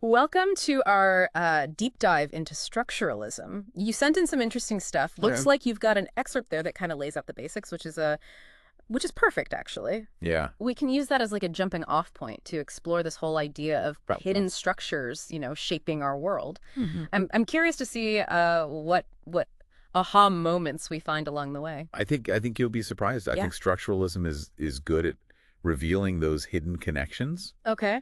Welcome to our deep dive into structuralism. You sent in some interesting stuff. Looks Okay. like you've got an excerpt there that kind of lays out the basics, which is perfect, actually. Yeah. We can use that as like a jumping off point to explore this whole idea of Right. hidden structures, shaping our world. Hmm. I'm curious to see what aha moments we find along the way. I think you'll be surprised. I Yeah. think structuralism is good at revealing those hidden connections, Okay.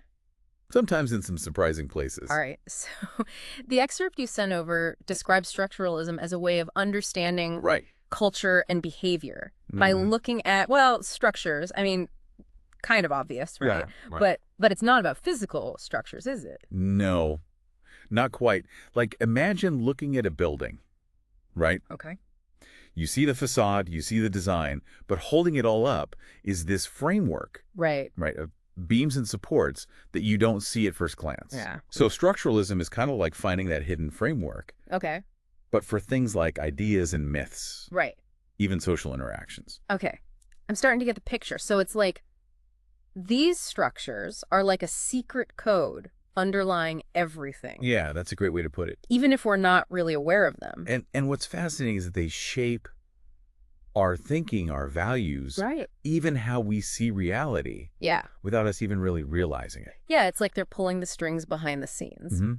sometimes in some surprising places. All right. So the excerpt you sent over describes structuralism as a way of understanding Right. culture and behavior by Mhm. looking at, well, structures. I mean, kind of obvious, right? Yeah. Right. But it's not about physical structures, is it? No, not quite. Like imagine looking at a building, right? Okay. You see the facade, you see the design, but holding it all up is this framework, Right. right, of beams and supports that you don't see at first glance. Yeah. So structuralism is kind of like finding that hidden framework, Okay. but for things like ideas and myths, Right. even social interactions. Okay. I'm starting to get the picture. So it's like these structures are like a secret code underlying everything, Yeah, that's a great way to put it. even if we're not really aware of them. And what's fascinating is that they shape our thinking, our values, Right. even how we see reality Yeah. without us even really realizing it. Yeah, it's like they're pulling the strings behind the scenes. Hmm.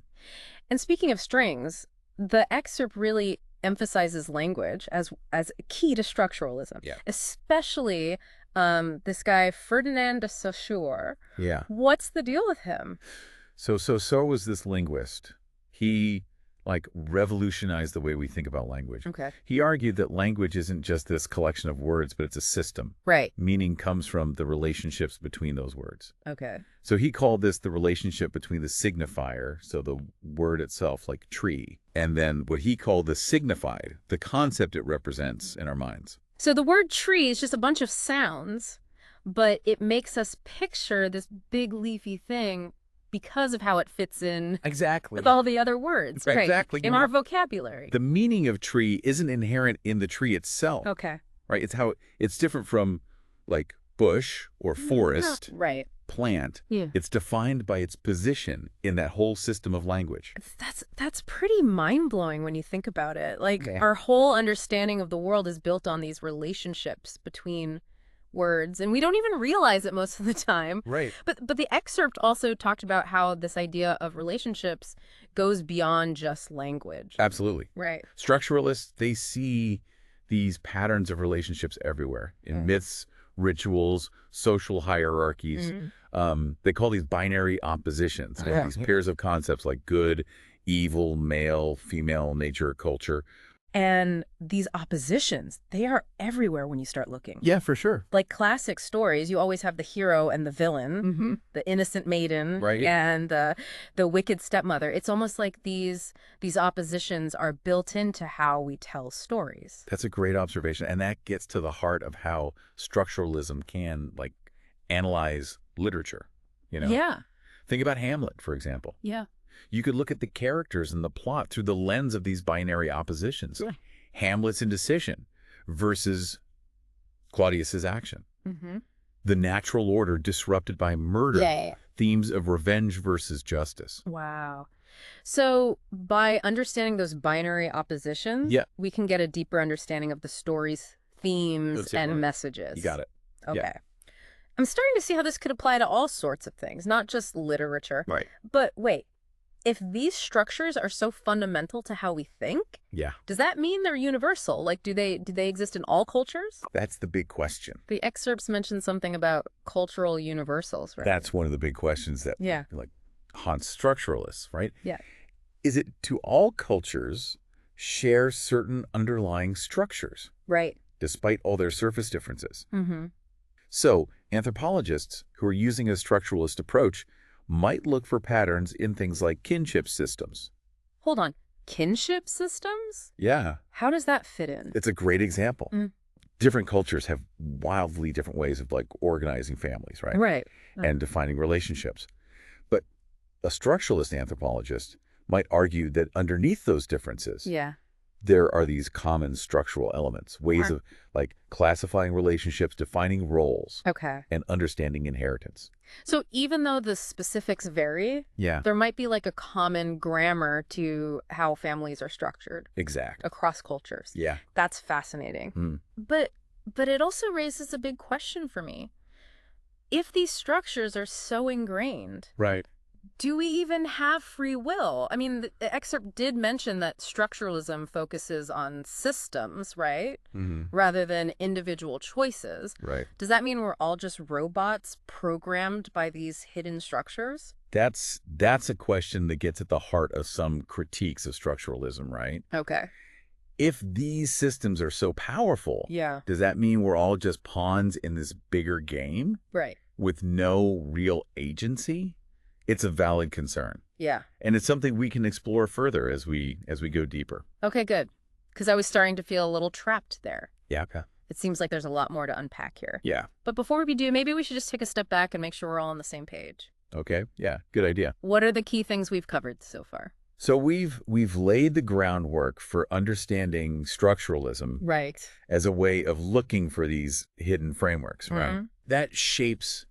And speaking of strings, the excerpt really emphasizes language as a key to structuralism, Yeah. especially this guy, Ferdinand de Saussure. Yeah. What's the deal with him? So was this linguist. He revolutionized the way we think about language. Okay. He argued that language isn't just this collection of words, but it's a system. Right. Meaning comes from the relationships between those words. Okay. So he called this the relationship between the signifier, so the word itself, like tree, and then what he called the signified, the concept it represents in our minds. So the word tree is just a bunch of sounds, but it makes us picture this big leafy thing because of how it fits in Exactly. with all the other words. Right, exactly. In our vocabulary. The meaning of tree isn't inherent in the tree itself, Okay. right? It's how it's different from like bush or forest, Right. plant. Yeah. It's defined by its position in that whole system of language. That's pretty mind-blowing when you think about it. Like Yeah. our whole understanding of the world is built on these relationships between words, and we don't even realize it most of the time. Right. But the excerpt also talked about how this idea of relationships goes beyond just language. Absolutely. Right. Structuralists, they see these patterns of relationships everywhere in myths, rituals, social hierarchies. They call these binary oppositions, right? These pairs of concepts like good, evil, male, female, nature, culture. And these oppositions, they are everywhere when you start looking. Yeah, for sure. Like classic stories, you always have the hero and the villain, the innocent maiden, Right. and the wicked stepmother. It's almost like these oppositions are built into how we tell stories. That's a great observation. And that gets to the heart of how structuralism can analyze literature, Yeah. Think about Hamlet, for example. Yeah. You could look at the characters and the plot through the lens of these binary oppositions. Yeah. Hamlet's indecision versus Claudius's action. Mm-hmm. The natural order disrupted by murder. Yeah. Themes of revenge versus justice. Wow. So by understanding those binary oppositions, Yeah. we can get a deeper understanding of the story's themes That's it, and right. messages. You got it. Okay. Yeah. I'm starting to see how this could apply to all sorts of things, not just literature. Right. But wait, if these structures are so fundamental to how we think, Yeah. does that mean they're universal? Like, do they exist in all cultures? That's the big question. The excerpts mentioned something about cultural universals, right? That's one of the big questions that Yeah. haunts structuralists, right? Yeah. Is it do all cultures share certain underlying structures, Right. despite all their surface differences? Mm-hmm. So anthropologists who are using a structuralist approach might look for patterns in things like kinship systems. Hold on. Kinship systems? Yeah, How does that fit in? it's a great example. Mm. Different cultures have wildly different ways of organizing families, right? Right. And defining relationships. But a structuralist anthropologist might argue that underneath those differences, Yeah. there are these common structural elements, ways of like classifying relationships, defining roles, Okay. and understanding inheritance. So even though the specifics vary, Yeah, there might be like a common grammar to how families are structured exact. across cultures. Yeah. That's fascinating. Mm. But it also raises a big question for me. If these structures are so ingrained, Right. do we even have free will? I mean, the excerpt did mention that structuralism focuses on systems, right? Hmm. Rather than individual choices. Right. Does that mean we're all just robots programmed by these hidden structures? That's a question that gets at the heart of some critiques of structuralism, right? Okay. If these systems are so powerful, Yeah. does that mean we're all just pawns in this bigger game Right. with no real agency? It's a valid concern. Yeah. And it's something we can explore further as we go deeper. Okay, good. Because I was starting to feel a little trapped there. Yeah. Okay. It seems like there's a lot more to unpack here. Yeah. But before we do, maybe we should just take a step back and make sure we're all on the same page. Okay. Yeah. Good idea. What are the key things we've covered so far? So we've laid the groundwork for understanding structuralism Right. as a way of looking for these hidden frameworks, right? That shapes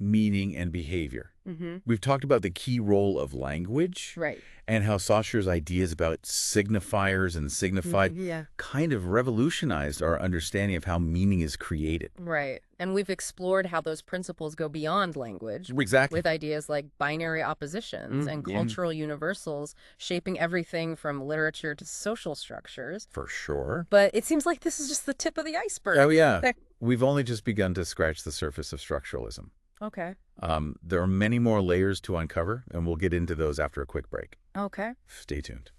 meaning and behavior. Mm-hmm. We've talked about the key role of language Right. and how Saussure's ideas about signifiers and signified Yeah. kind of revolutionized our understanding of how meaning is created. Right. And we've explored how those principles go beyond language Exactly. with ideas like binary oppositions and cultural universals shaping everything from literature to social structures. For sure. But it seems like this is just the tip of the iceberg. Oh, yeah. We've only just begun to scratch the surface of structuralism. Okay. There are many more layers to uncover, and we'll get into those after a quick break. Okay. Stay tuned.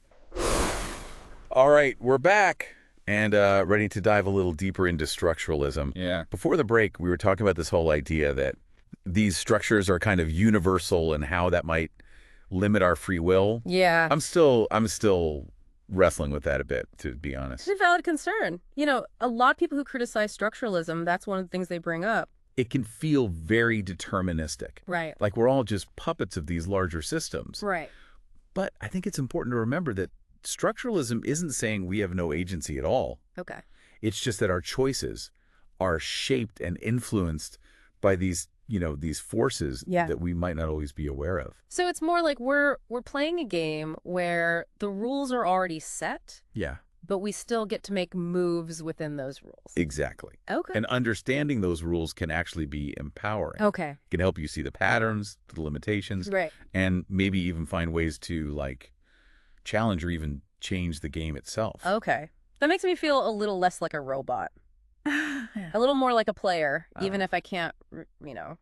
All right, we're back and ready to dive a little deeper into structuralism. Yeah. Before the break, we were talking about this whole idea that these structures are kind of universal and how that might limit our free will. Yeah. I'm still wrestling with that a bit, to be honest. It's a valid concern. You know, a lot of people who criticize structuralism, that's one of the things they bring up. It can feel very deterministic. Right. Like we're all just puppets of these larger systems. Right. But I think it's important to remember that structuralism isn't saying we have no agency at all. Okay. It's just that our choices are shaped and influenced by these, these forces that we might not always be aware of. So it's more like we're playing a game where the rules are already set. Yeah. But we still get to make moves within those rules. Exactly. Okay. And understanding those rules can actually be empowering. Okay. It can help you see the patterns, the limitations, Right. and maybe even find ways to challenge or even change the game itself. Okay. That makes me feel a little less like a robot. A little more like a player, even if I can't,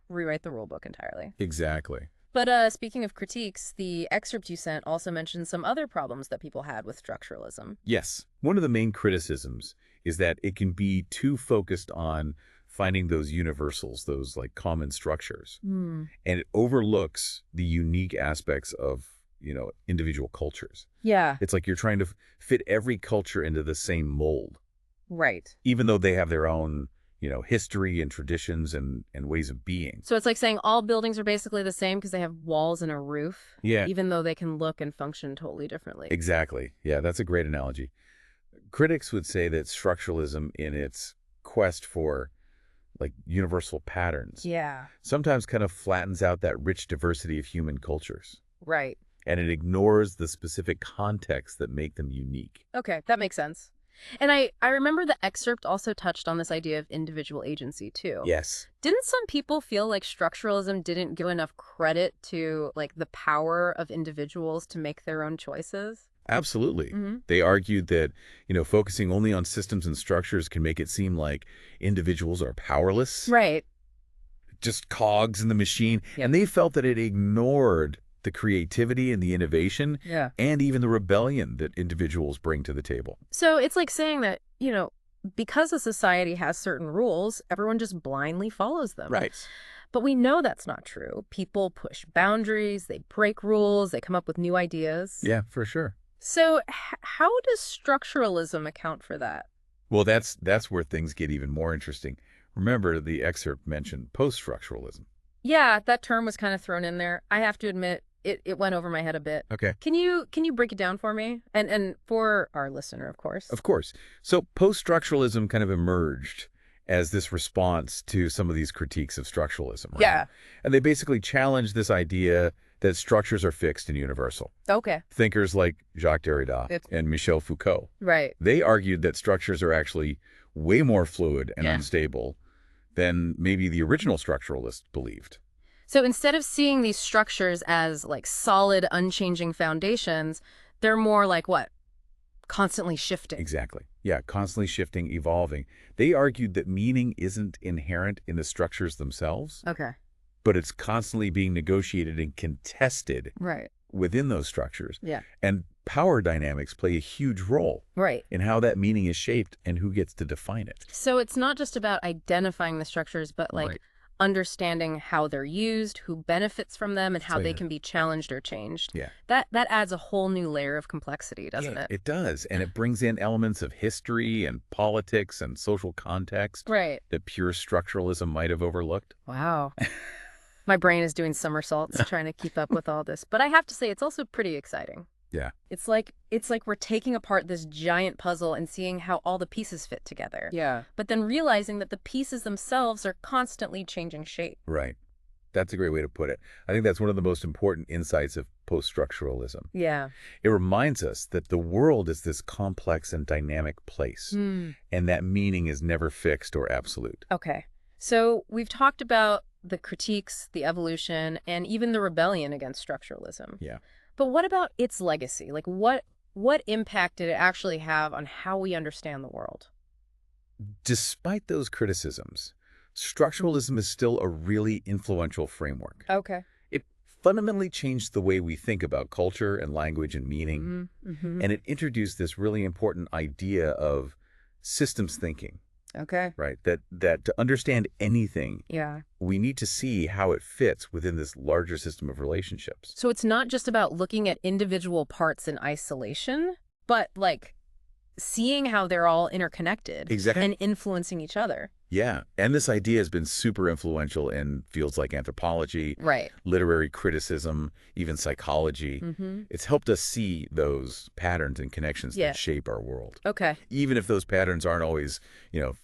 rewrite the rule book entirely. Exactly. But speaking of critiques, the excerpt you sent also mentioned some other problems that people had with structuralism. Yes. One of the main criticisms is that it can be too focused on finding those universals, those common structures. And it overlooks the unique aspects of, individual cultures. Yeah. It's like you're trying to fit every culture into the same mold. Right. Even though they have their own history and traditions and ways of being. So it's like saying all buildings are basically the same because they have walls and a roof. Yeah. Even though they can look and function totally differently. Exactly. Yeah, that's a great analogy. Critics would say that structuralism, in its quest for universal patterns, sometimes kind of flattens out that rich diversity of human cultures. Right. And it ignores the specific contexts that make them unique. Okay, that makes sense. And I remember the excerpt also touched on this idea of individual agency, too. Yes. Didn't some people feel like structuralism didn't give enough credit to, the power of individuals to make their own choices? Absolutely. They argued that, focusing only on systems and structures can make it seem like individuals are powerless. Right. Just cogs in the machine. Yep. And they felt that it ignored the creativity and the innovation and even the rebellion that individuals bring to the table. So it's like saying that, because a society has certain rules, everyone just blindly follows them. Right. But we know that's not true. People push boundaries, they break rules, they come up with new ideas. Yeah, for sure. So how does structuralism account for that? Well, that's where things get even more interesting. Remember, the excerpt mentioned post-structuralism. Yeah, that term was kind of thrown in there. I have to admit, it went over my head a bit. Okay. Can you break it down for me? And for our listener, of course. Of course. So post-structuralism kind of emerged as this response to some of these critiques of structuralism, right? Yeah. And they basically challenged this idea that structures are fixed and universal. Okay. Thinkers like Jacques Derrida and Michel Foucault, Right. they argued that structures are actually way more fluid and unstable than maybe the original structuralists believed. So instead of seeing these structures as like solid, unchanging foundations, they're more like what? Constantly shifting. Exactly. Yeah, constantly shifting, evolving. They argued that meaning isn't inherent in the structures themselves, Okay. but it's constantly being negotiated and contested Right. within those structures. Yeah. And power dynamics play a huge role Right. in how that meaning is shaped and who gets to define it. So it's not just about identifying the structures, but like Right. understanding how they're used, who benefits from them, and how So, they yeah. can be challenged or changed. Yeah. That adds a whole new layer of complexity, doesn't it? It does. And it brings in elements of history and politics and social context Right. that pure structuralism might have overlooked. Wow. My brain is doing somersaults trying to keep up with all this. But I have to say, it's also pretty exciting. Yeah. It's like we're taking apart this giant puzzle and seeing how all the pieces fit together. Yeah. But then realizing that the pieces themselves are constantly changing shape. Right. That's a great way to put it. I think that's one of the most important insights of post-structuralism. Yeah. It reminds us that the world is this complex and dynamic place, and that meaning is never fixed or absolute. Okay. So we've talked about the critiques, the evolution, and even the rebellion against structuralism. Yeah. But what about its legacy? Like what impact did it actually have on how we understand the world? Despite those criticisms, structuralism is still a really influential framework. Okay. It fundamentally changed the way we think about culture and language and meaning, and it introduced this really important idea of systems thinking, Okay. right? That to understand anything, Yeah. we need to see how it fits within this larger system of relationships. So it's not just about looking at individual parts in isolation, but like seeing how they're all interconnected Exactly. and influencing each other. Yeah, and this idea has been super influential in fields like anthropology, Right. literary criticism, even psychology. It's helped us see those patterns and connections Yeah. that shape our world, Okay. even if those patterns aren't always,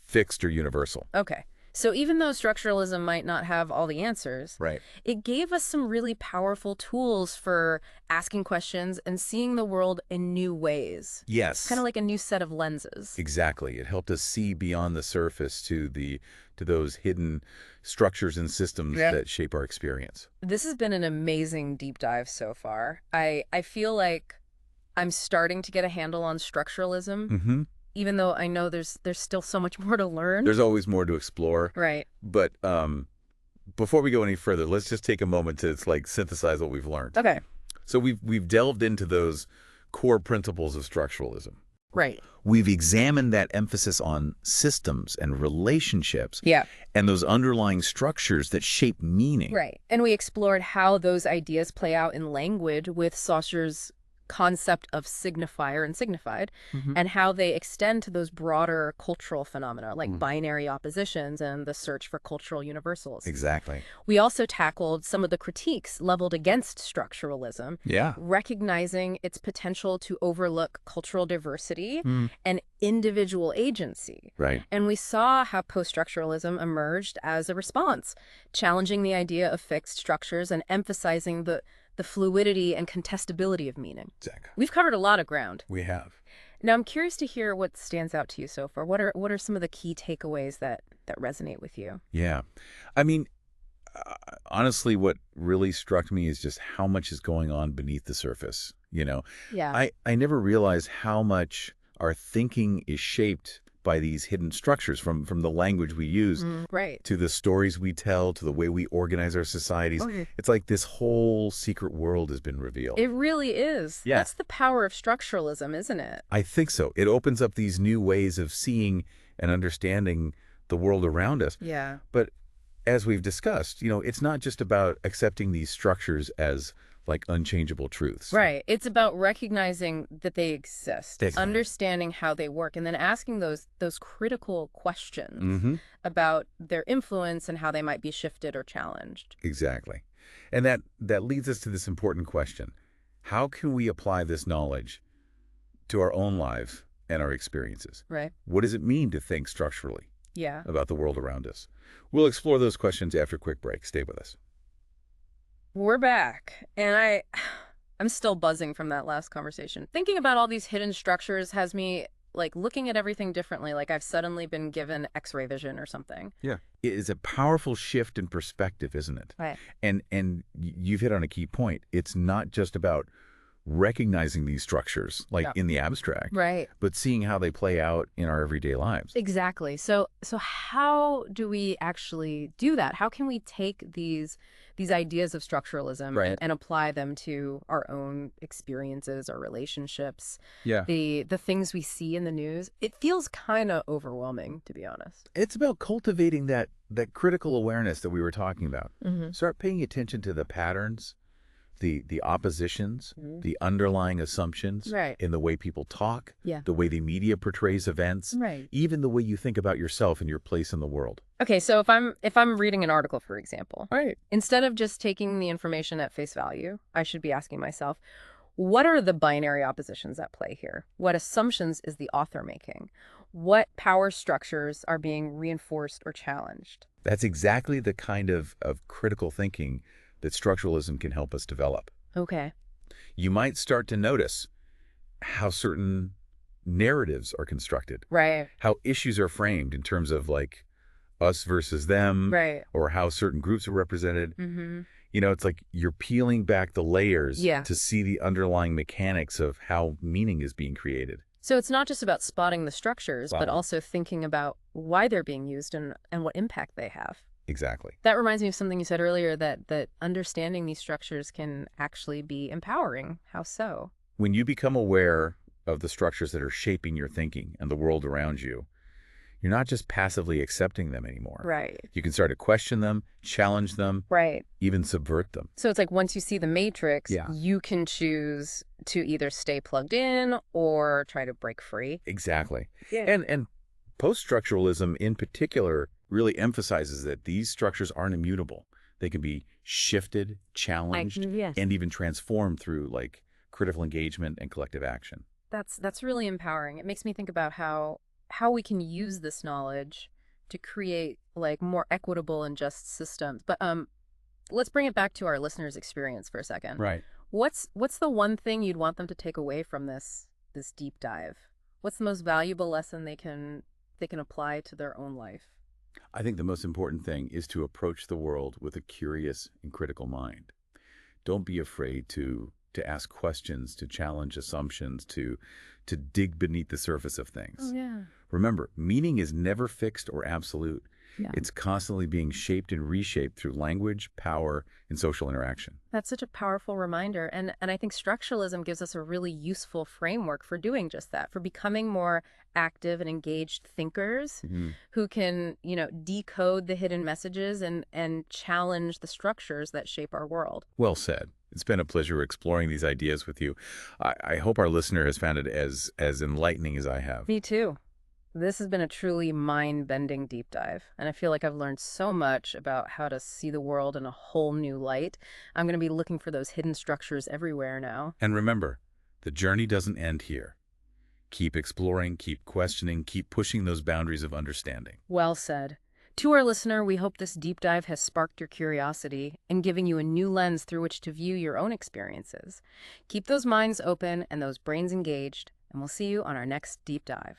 fixed or universal. Okay. So even though structuralism might not have all the answers, Right. it gave us some really powerful tools for asking questions and seeing the world in new ways. Yes. Kind of like a new set of lenses. Exactly. It helped us see beyond the surface to those hidden structures and systems that shape our experience. This has been an amazing deep dive so far. I feel like I'm starting to get a handle on structuralism, even though I know there's still so much more to learn. There's always more to explore. Right. But before we go any further, let's just take a moment to synthesize what we've learned. Okay. So we've delved into those core principles of structuralism. Right. We've examined that emphasis on systems and relationships Yeah. and those underlying structures that shape meaning. Right. And we explored how those ideas play out in language with Saussure's concept of signifier and signified, and how they extend to those broader cultural phenomena like binary oppositions and the search for cultural universals. Exactly. We also tackled some of the critiques leveled against structuralism, Yeah. recognizing its potential to overlook cultural diversity and individual agency. Right. And we saw how post-structuralism emerged as a response, challenging the idea of fixed structures and emphasizing the fluidity and contestability of meaning. Exactly. We've covered a lot of ground. We have. Now, I'm curious to hear what stands out to you so far. What are some of the key takeaways that resonate with you? Yeah. I mean, honestly, what really struck me is just how much is going on beneath the surface. Yeah. I never realized how much our thinking is shaped by these hidden structures, from the language we use Right. to the stories we tell to the way we organize our societies. Okay. It's like this whole secret world has been revealed. It really is. Yeah. That's the power of structuralism, isn't it? I think so. It opens up these new ways of seeing and understanding the world around us. Yeah. But as we've discussed, it's not just about accepting these structures as like unchangeable truths. Right. It's about recognizing that they exist, Exactly. understanding how they work, and then asking those critical questions about their influence and how they might be shifted or challenged. Exactly. And that leads us to this important question. How can we apply this knowledge to our own lives and our experiences? Right. What does it mean to think structurally Yeah. about the world around us? We'll explore those questions after a quick break. Stay with us. We're back, and I'm still buzzing from that last conversation. Thinking about all these hidden structures has me like looking at everything differently, like I've suddenly been given X-ray vision or something. Yeah. It is a powerful shift in perspective, isn't it? Right. And you've hit on a key point. It's not just about recognizing these structures, like in the abstract, Right. but seeing how they play out in our everyday lives. Exactly. So how do we actually do that? How can we take these ideas of structuralism Right. and apply them to our own experiences, our relationships, Yeah. the things we see in the news? It feels kind of overwhelming, to be honest. It's about cultivating that critical awareness that we were talking about. Mm-hmm. Start paying attention to the patterns, the oppositions, Mm-hmm. the underlying assumptions Right. in the way people talk, Yeah. the way the media portrays events, Right. even the way you think about yourself and your place in the world. Okay, so if I'm reading an article, for example, Right. instead of just taking the information at face value, I should be asking myself, what are the binary oppositions at play here? What assumptions is the author making? What power structures are being reinforced or challenged? That's exactly the kind of critical thinking that structuralism can help us develop. Okay. You might start to notice how certain narratives are constructed, Right. how issues are framed in terms of like us versus them, Right. or how certain groups are represented. Mm-hmm. You know, it's like you're peeling back the layers Yeah. to see the underlying mechanics of how meaning is being created. So it's not just about spotting the structures, but Wow. also thinking about why they're being used and what impact they have. Exactly. That reminds me of something you said earlier, that understanding these structures can actually be empowering. How so? When you become aware of the structures that are shaping your thinking and the world around you, you're not just passively accepting them anymore. Right. You can start to question them, challenge them, Right. even subvert them. So it's like once you see the matrix, Yeah. you can choose to either stay plugged in or try to break free. Exactly. Yeah. And post-structuralism in particular really emphasizes that these structures aren't immutable. They can be shifted, challenged, yes. and even transformed through like critical engagement and collective action. That's really empowering. It makes me think about how we can use this knowledge to create like more equitable and just systems. But let's bring it back to our listeners' experience for a second. Right. What's the one thing you'd want them to take away from this deep dive? What's the most valuable lesson they can apply to their own life? I think the most important thing is to approach the world with a curious and critical mind. Don't be afraid to ask questions, to challenge assumptions, to dig beneath the surface of things. Oh, yeah. Remember, meaning is never fixed or absolute. Yeah. It's constantly being shaped and reshaped through language, power, and social interaction. That's such a powerful reminder. And I think structuralism gives us a really useful framework for doing just that, for becoming more active and engaged thinkers who can, decode the hidden messages and challenge the structures that shape our world. Well said. It's been a pleasure exploring these ideas with you. I hope our listener has found it as enlightening as I have. Me too. This has been a truly mind-bending deep dive, and I feel like I've learned so much about how to see the world in a whole new light. I'm going to be looking for those hidden structures everywhere now. And remember, the journey doesn't end here. Keep exploring, keep questioning, keep pushing those boundaries of understanding. Well said. To our listener, we hope this deep dive has sparked your curiosity and given you a new lens through which to view your own experiences. Keep those minds open and those brains engaged, and we'll see you on our next deep dive.